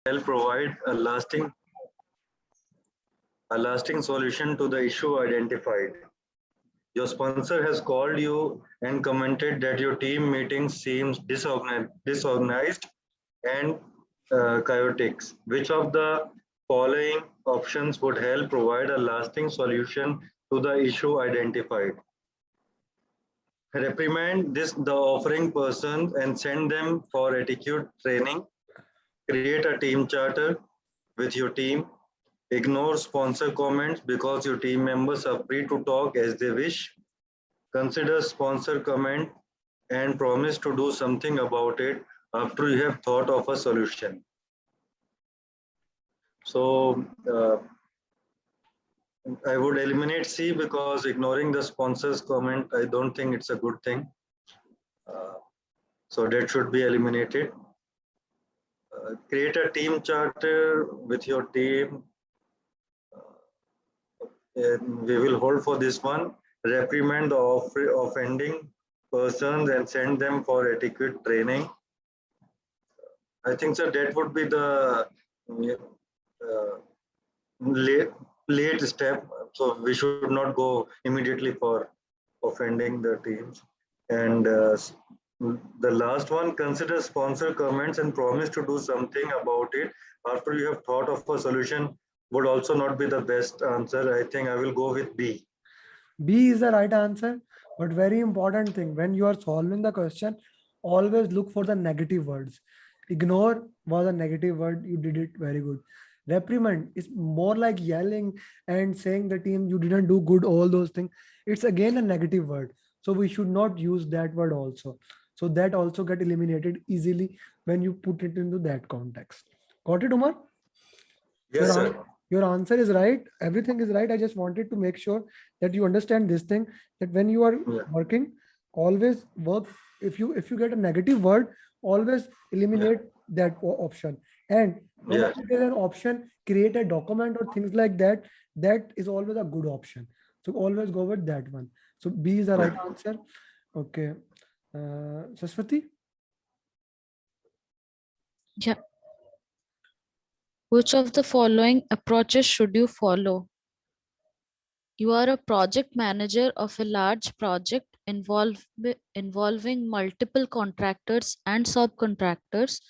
help provide a lasting solution to the issue identified. Your sponsor has called you and commented that your team meeting seems disorganized and chaotic. Which of the following options would help provide a lasting solution to the issue identified? Reprimand the offering person and send them for etiquette training. Create a team charter with your team. Ignore sponsor comments because your team members are free to talk as they wish. Consider sponsor comment and promise to do something about it after you have thought of a solution. So I would eliminate C because ignoring the sponsor's comment, I don't think it's a good thing. So that should be eliminated. Create a team charter with your team. We will hold for this one. Reprimand the offending persons and send them for etiquette training. I think so that would be the late step. So we should not go immediately for offending the teams. And the last one, consider sponsor comments and promise to do something about it after you have thought of a solution would also not be the best answer. I think I will go with B. B is the right answer, but very important thing, when you are solving the question, always look for the negative words. Ignore was a negative word, you did it very good. Reprimand is more like yelling and saying the team you didn't do good, all those things. It's again a negative word. So we should not use that word also. So that also get eliminated easily when you put it into that context. Got it, Umar? Yes, sir. Your answer is right. Everything is right. I just wanted to make sure that you understand this thing, that when you are working, always work. If you get a negative word, always eliminate that option. And whenever there is an option, create a document or things like that. That is always a good option. So always go with that one. So B is the right answer. Okay. Saraswati? Yeah. Which of the following approaches should you follow? You are a project manager of a large project involving multiple contractors and subcontractors.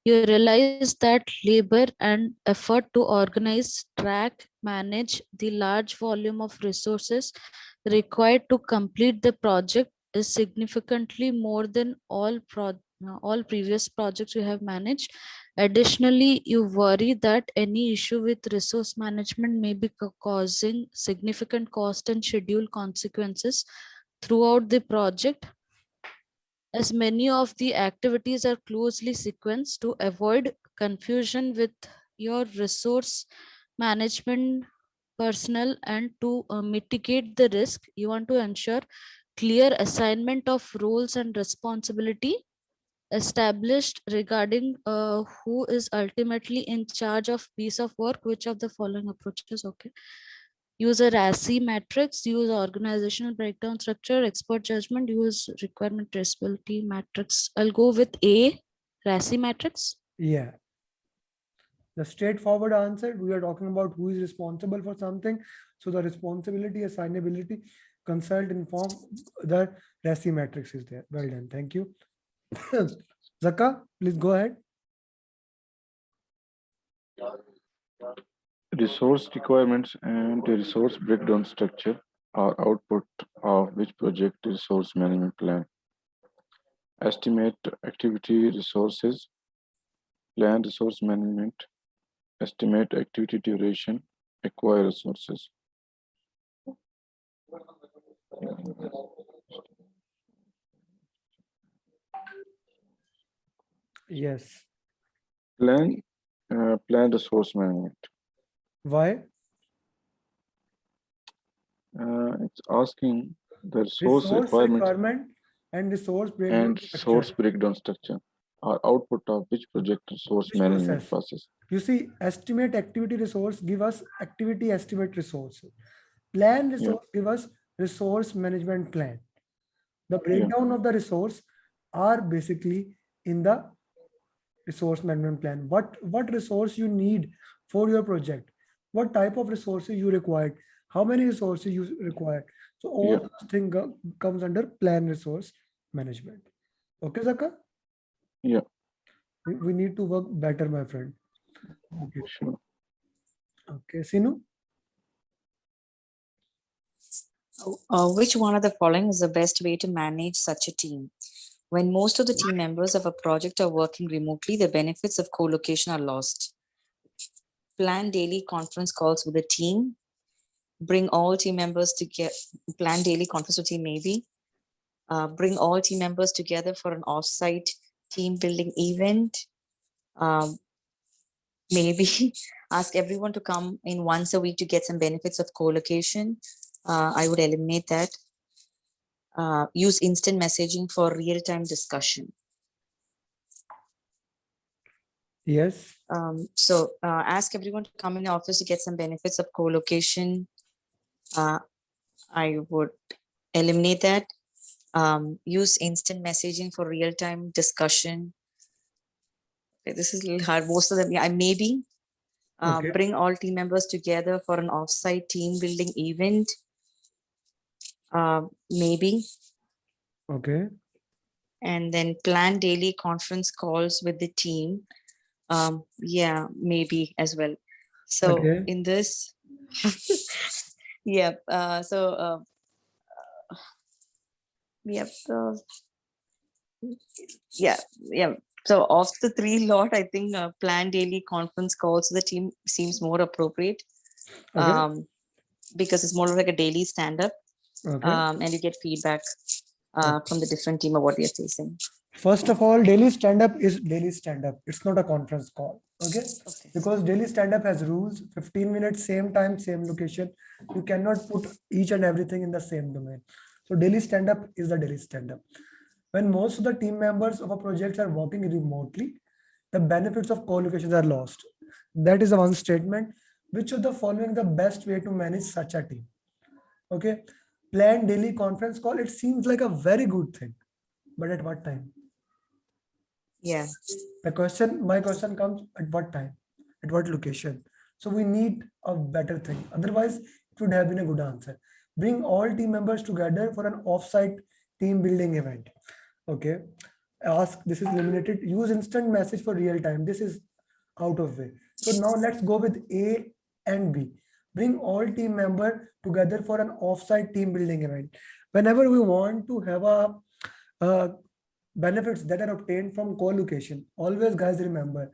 You realize that labor and effort to organize, track, manage the large volume of resources required to complete the project is significantly more than all previous projects you have managed. Additionally, you worry that any issue with resource management may be causing significant cost and schedule consequences throughout the project, as many of the activities are closely sequenced. To avoid confusion with your resource management personnel and to mitigate the risk, you want to ensure clear assignment of roles and responsibility established regarding who is ultimately in charge of piece of work. Which of the following approaches? Okay. Use a RACI matrix, use organizational breakdown structure, expert judgment, use requirement traceability matrix. I'll go with A, RACI matrix. Yeah. The straightforward answer, we are talking about who is responsible for something. So the responsibility, assignability, consult, inform, the RACI matrix is there. Well done. Thank you. Zaka, please go ahead. Resource requirements and the resource breakdown structure are output of which project resource management plan? Estimate activity resources, plan resource management, estimate activity duration, acquire resources. Yes. Plan resource management. Why? It's asking the resource requirement and resource breakdown structure are output of which project resource management process. You see, estimate activity resource give us activity estimate resource. Plan resource give us resource management plan. The breakdown of the resource are basically in the resource management plan. What resource you need for your project? What type of resources you required? How many resources you require? So all Yeah. those things comes under plan resource management. Okay, Zaka? Yeah. We need to work better, my friend. Okay. Sure. Okay, Sinu? Which one of the following is the best way to manage such a team? When most of the team members of a project are working remotely, the benefits of co-location are lost. Plan daily conference calls with the team. Bring all team members together. Plan daily conference with team maybe. Bring all team members together for an off-site team building event. Maybe ask everyone to come in once a week to get some benefits of co-location. I would eliminate that. Use instant messaging for real-time discussion. Yes. So ask everyone to come in the office to get some benefits of co-location. I would eliminate that. Use instant messaging for real-time discussion. Okay, this is a little hard. Most of them, yeah, maybe. Okay. Bring all team members together for an off-site team building event. Maybe. Okay. And then plan daily conference calls with the team. Yeah, maybe as well. So Okay. in this, yeah. Yep. Yeah. So of the three lot, I think plan daily conference calls to the team seems more appropriate. Okay. Because it's more like a daily stand-up, Okay. and you get feedback from the different team of what you're facing. First of all, daily stand-up is daily stand-up. It's not a conference call. Okay. Okay. Because daily stand-up has rules, 15 minutes, same time, same location. You cannot put each and everything in the same domain. So daily stand-up is the daily stand-up. When most of the team members of a project are working remotely, the benefits of co-locations are lost. That is the one statement. Which of the following the best way to manage such a team? Okay. Plan daily conference call. It seems like a very good thing. But at what time? Yeah. My question comes at what time? At what location? So we need a better thing. Otherwise, it would have been a good answer. Bring all team members together for an off-site team building event. Okay. Ask, this is eliminated. Use instant message for real time. This is out of way. So now let's go with A and B. Bring all team members together for an off-site team building event. Whenever we want to have a benefits that are obtained from co-location, always guys remember,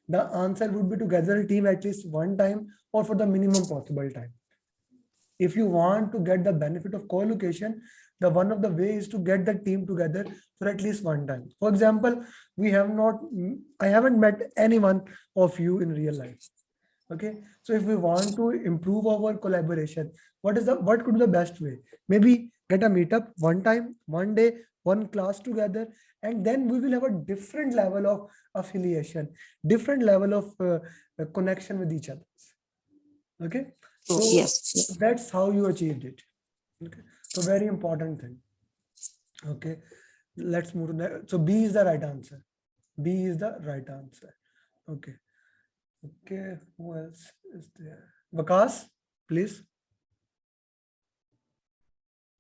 the answer would be to gather a team at least one time or for the minimum possible time. If you want to get the benefit of co-location, the one of the way is to get the team together for at least one time. For example, I haven't met anyone of you in real life. Okay, so if we want to improve our collaboration, what could be the best way? Maybe get a meetup one time, one day, one class together, and then we will have a different level of affiliation, different level of connection with each other. Okay, so yes. that's how you achieved it. Okay, so very important thing. Okay, let's move to that. So B is the right answer. B is the right answer. Okay. Okay, who else is there? Vikas, please.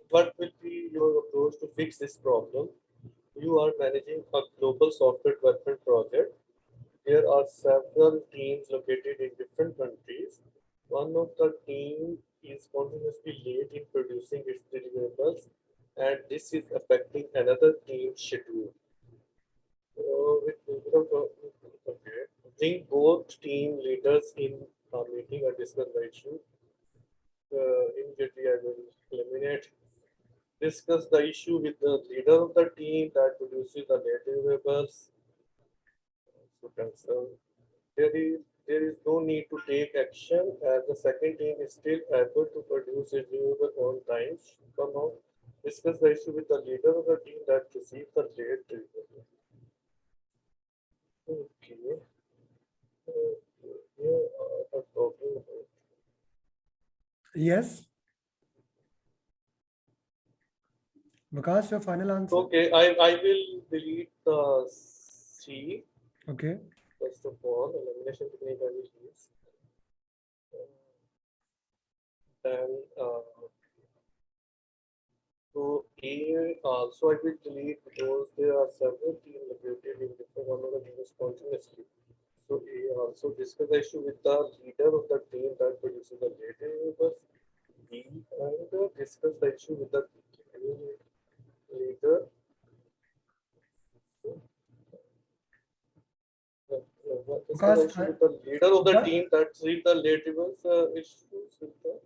What will be your approach to fix this problem? You are managing a global software development project. There are several teams located in different countries. One of the team is continuously late in producing its deliverables, and this is affecting another team's schedule. Okay. Bring both team leaders in a meeting and discuss the issue. Immediately, I will eliminate. Discuss the issue with the leader of the team that produces the deliverables. So cancel. There is no need to take action as the second team is still able to produce a deliverable on time. Somehow discuss the issue with the leader of the team that received the late deliverable. Okay. Talking about. Yes. Vikas, your final answer. Okay, I will delete the C. Okay. First of all, elimination technique I will use. Then so I will delete because there are several teams located in different organizations continuously. So A also discuss the issue with the leader of the team that produces the data universe. B and discuss the issue with the leader. Discuss the issue with the leader of the What? team that treat the latest issues with the.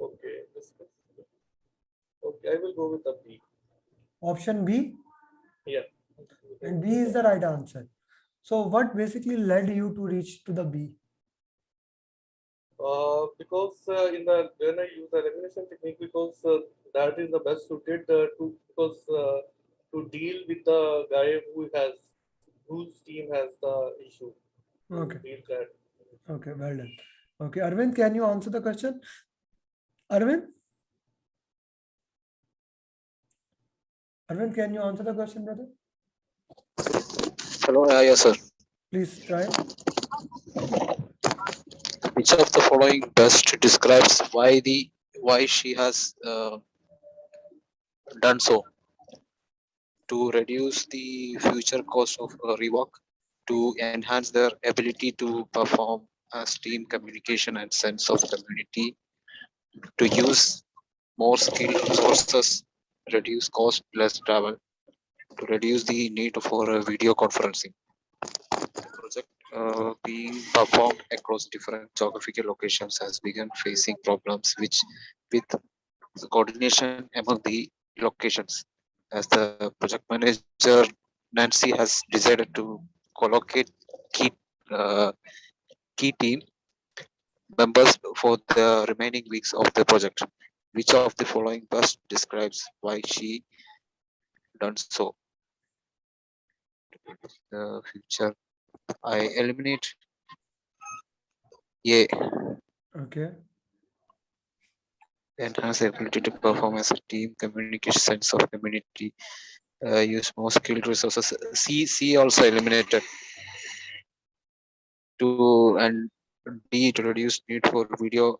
Okay, discuss. Okay, I will go with the B. Option B. Yeah. And B is the right answer. So what basically led you to reach to the B? Because when I use the elimination technique, because that is the best suited to deal with the guy whose team has the issue. Okay. Deal that. Okay, well done. Okay, Arvind, can you answer the question? Arvind? Arvind, can you answer the question, brother? Hello, yes, sir. Please try. Which of the following best describes why she has done so? To reduce the future cost of rework, to enhance their ability to perform as team communication and sense of community, to use more skilled resources, reduce cost, less travel, to reduce the need for video conferencing. Project being performed across different geographical locations has begun facing problems with the coordination among the locations. As the project manager Nancy has decided to collocate key uh, key team members for the remaining weeks of the project. Which of the following best describes why she done so? The future. I eliminate A. Okay. Enhance the ability to perform as a team, communication, sense of community, use more skilled resources. C also eliminated. To and D to reduce need for video.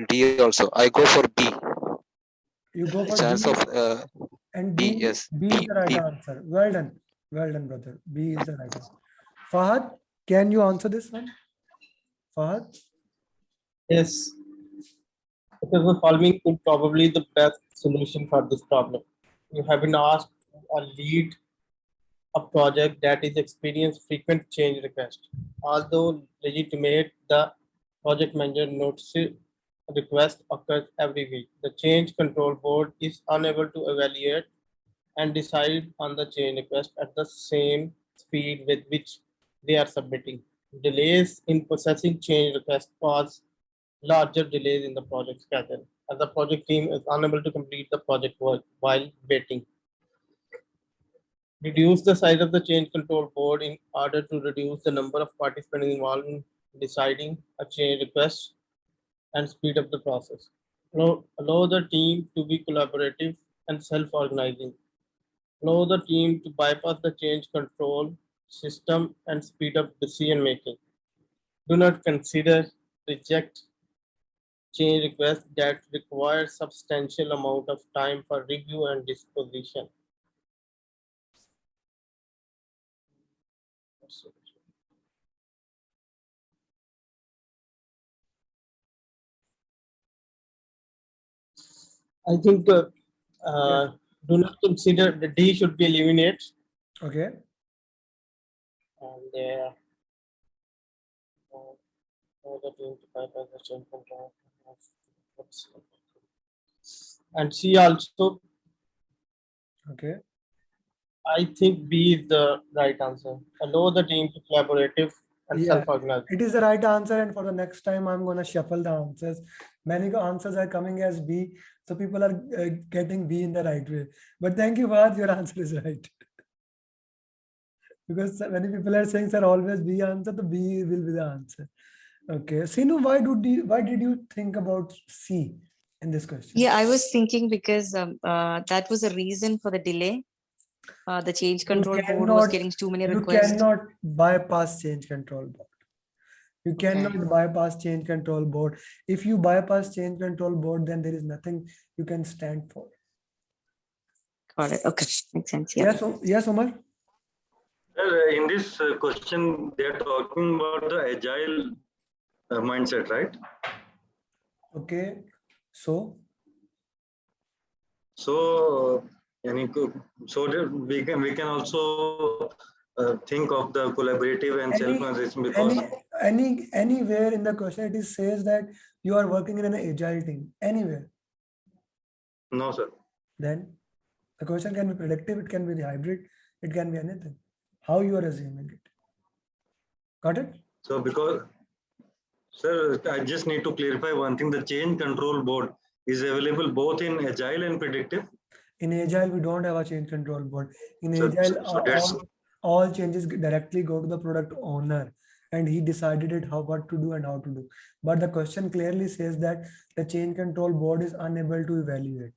D also. I go for B. You go for Chance D, of and B. B, Yes, B is the right B. answer. Well done. Well done, brother. B is the right answer. Fahad, can you answer this one? Fahad? Yes, because the following could probably the best solution for this problem. You have been asked to lead a project that is experiencing frequent change requests. Although legitimate, the project manager notices request occurs every week. The change control board is unable to evaluate and decide on the change request at the same speed with which they are submitting. Delays in processing change requests cause larger delays in the project schedule, as the project team is unable to complete the project work while waiting. Reduce the size of the change control board in order to reduce the number of participants involved in deciding a change request and speed up the process. Allow the team to be collaborative and self-organizing. Allow the team to bypass the change control system and speed up decision making. Do not consider reject change requests that require substantial amount of time for review and disposition. I think do not consider the D should be eliminated. Okay. And the team to bypass the change control. And C also, Okay. I think B is the right answer. Allow the team to collaborative and Yeah, self-organize. it is the right answer. And for the next time, I'm going to shuffle the answers. Many answers are coming as B. So people are getting B in the right way. But thank you, Fahad. Your answer is right. Because many people are saying, sir, always B answer, the B will be the answer. Okay. Sinu, why did you think about C in this question? Yeah, I was thinking because that was a reason for the delay. The change You control board was cannot, getting too many you requests. cannot bypass change control board. You cannot Okay. bypass change control board. If you bypass change control board, then there is nothing you can stand for. Got it. Okay. Makes sense. Yeah. Yes, Omar. In this question, they are talking about the agile mindset, right? Okay. So we can also think of the collaborative and self-organization because anywhere in the question it is says that you are working in an agile team. Anywhere. no, sir. Then the question can be predictive, it can be the hybrid, it can be anything. How you are assuming it. Got it? So because, sir, I just need to clarify one thing. The change control board is available both in agile and predictive. In agile, we don't have a change control board. In So- agile, so that's- all changes directly go to the product owner, and he decided it what to do and how to do. But the question clearly says that the change control board is unable to evaluate.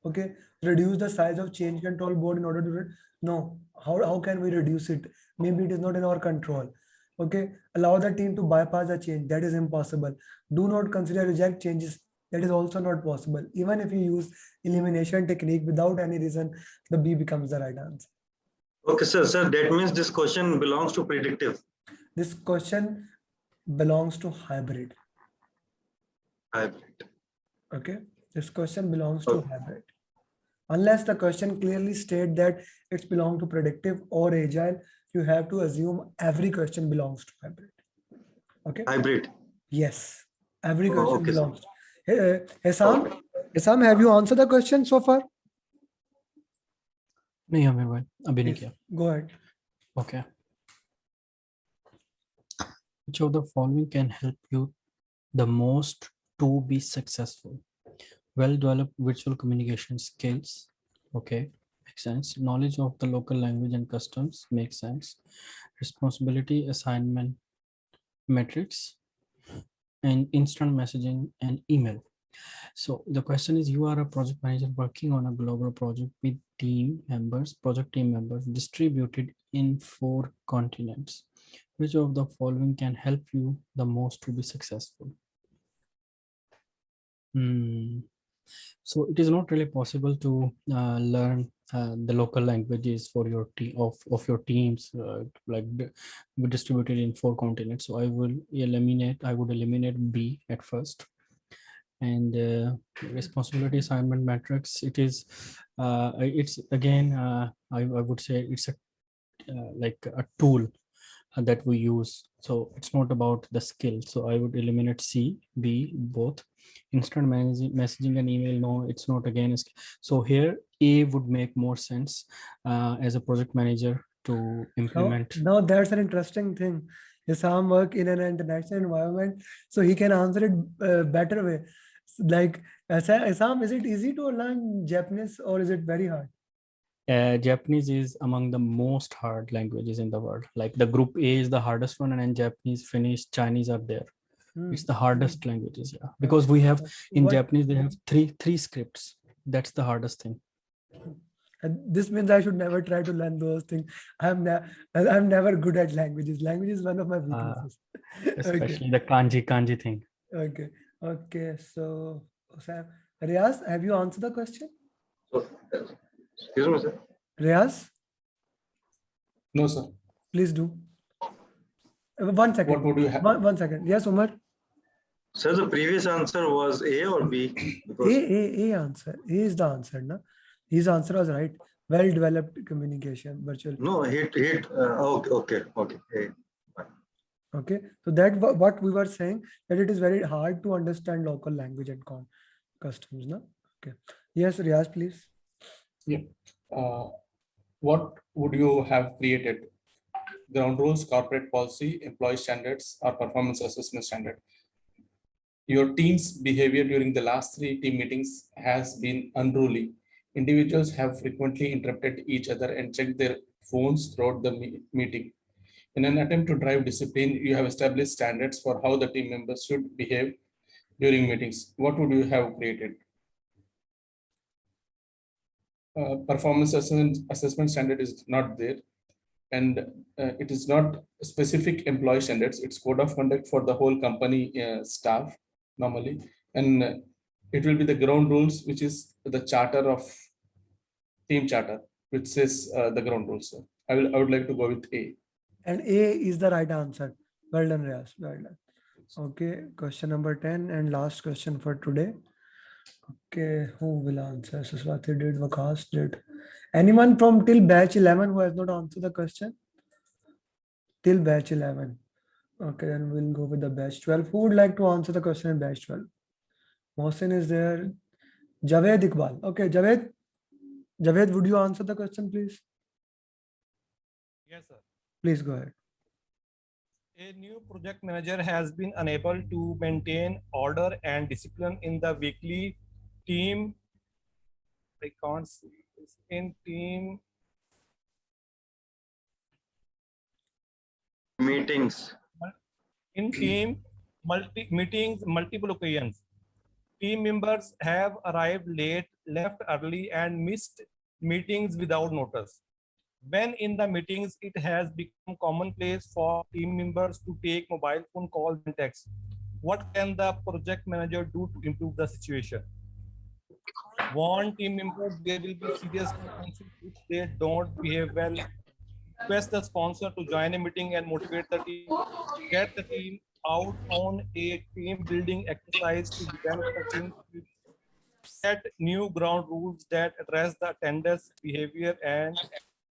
Okay, reduce the size of change control board in order to no. How can we reduce it? Maybe it is not in our control. Okay, allow the team to bypass the change. That is impossible. Do not consider reject changes. That is also not possible. Even if you use elimination technique without any reason, the B becomes the right answer. Okay, sir. Sir, that means this question belongs to predictive. This question belongs to hybrid. Hybrid. Okay, this question belongs to hybrid. Unless the question clearly state that it's belong to predictive or agile, you have to assume every question belongs to hybrid. Okay. Hybrid. Yes, every question okay, belongs. Hesam, have you answered the question so far? नहीं हमें भाई अभी नहीं Yes, किया. go ahead. Okay. Which of the following can help you the most to be successful? Well-developed visual communication skills. Okay, makes sense. Knowledge of the local language and customs makes sense. Responsibility assignment metrics and instant messaging and email. So the question is, you are a project manager working on a global project with project team members distributed in 4 continents. Which of the following can help you the most to be successful? So it is not really possible to learn the local languages for your team of your teams distributed in 4 continents. So I would eliminate B at first. And responsibility assignment matrix, it's again I would say it's like a tool that we use. So it's not about the skill. So I would eliminate C, B, both. Instant messaging and email, no, it's not again. So here A would make more sense as a project manager to implement. Now that's an interesting thing. Hesam work in an international environment, so he can answer it better way. Like Hesam, is it easy to learn Japanese or is it very hard? Japanese is among the most hard languages in the world. Like the group A is the hardest one, and then Japanese, Finnish, Chinese are there. It's the hardest languages, yeah. Because we have in Japanese they have three scripts. That's the hardest thing. And this means I should never try to learn those things. I'm never good at languages. Language is one of my weaknesses. Especially the kanji thing. Okay. So Sam, Riaz, have you answered the question? Excuse me, sir. Riaz? No, sir. Please do. 1 second. What would you have? 1 second. Yes, Umar. Sir, the previous answer was A or B? A answer. A is the answer, no? His answer was right. Well-developed communication, virtual. No, okay. A. Okay, so that what we were saying, that it is very hard to understand local language and customs, no? Okay. Yes, Riaz, please. Yeah. What would you have created? Ground rules, corporate policy, employee standards, or performance assessment standard? Your team's behavior during the last 3 team meetings has been unruly. Individuals have frequently interrupted each other and checked their phones throughout the meeting. In an attempt to drive discipline, you have established standards for how the team members should behave during meetings. What would you have created? performance assessment standard is not there, and it is not specific employee standards. It's code of conduct for the whole company staff normally, and it will be the ground rules, which is the charter of team charter, which says the ground rules. So I would like to go with A. And A is the right answer. Well done, Riyas. Well done. Okay, question number 10 and last question for today. Okay, who will answer? Suswati did, Vakas did. Anyone from till batch 11 who has not answered the question? Till batch 11. Okay, then we'll go with the batch 12. Who would like to answer the question in batch 12? Mohsin is there. Javed Iqbal. Okay, Javed. Javed, would you answer the question, please? Yes, sir. Please go ahead. A new project manager has been unable to maintain order and discipline in the weekly team. I can't see this in team Meetings. meetings multiple occasions. Team members have arrived late, left early, and missed meetings without notice. When in the meetings, it has become commonplace for team members to take mobile phone calls and texts. What can the project manager do to improve the situation? Warn team members there will be serious consequences if they don't behave well. Request the sponsor to join a meeting and motivate the team. Get the team out on a team building exercise to develop the team. Set new ground rules that address the attendance behavior and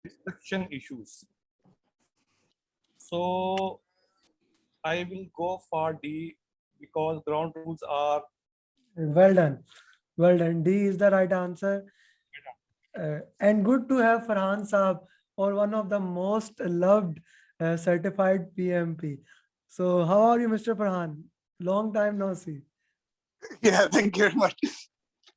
description issues. So I will go for D because ground rules are. Well done. Well done. D is the right answer. And good to have Farhan Saab, or one of the most loved certified PMP. So how are you, Mr. Farhan? Long time no see. Yeah, thank you very much.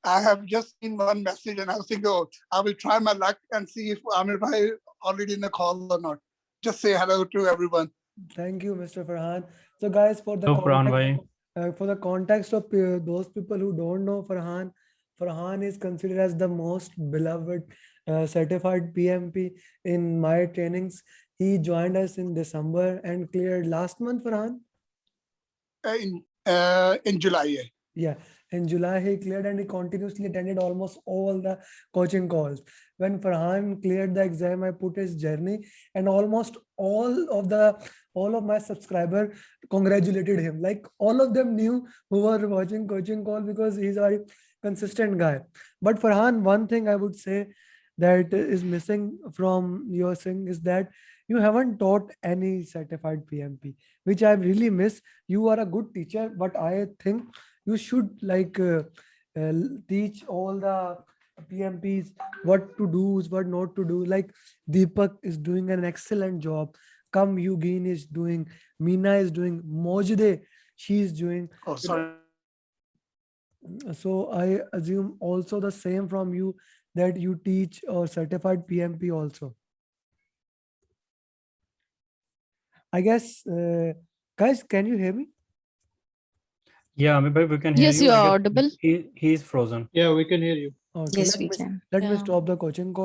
I have just seen one message and I was thinking, oh, I will try my luck and see if Amer bhai already in the call or not. Just say hello to everyone. Thank you, Mr. Farhan. So guys, for the Hello, Farhan for the context of those people who don't know Farhan, Farhan is considered as the most beloved certified PMP in my trainings. He joined us in December and cleared last month, Farhan. In July. Yeah, in July he cleared and he continuously attended almost all the coaching calls. When Farhan cleared the exam, I put his journey, and almost all of my subscribers congratulated him. Like all of them knew who were watching coaching call because he's a very consistent guy. But Farhan, one thing I would say that is missing from your thing is that you haven't taught any certified PMP, which I really miss. You are a good teacher, but I think you should teach all the PMPs what to do, what not to do. Like Deepak is doing an excellent job. Kam Yugin is doing, Meena is doing, Mojde, she is doing. Oh, sorry. So I assume also the same from you, that you teach or certified PMP also. I guess, guys, can you hear me? Yeah, maybe we can hear Yes, you. you I are guess audible. He is frozen. Yeah, we can hear you. Okay, Yes, we can. let me Yeah. stop the coaching call.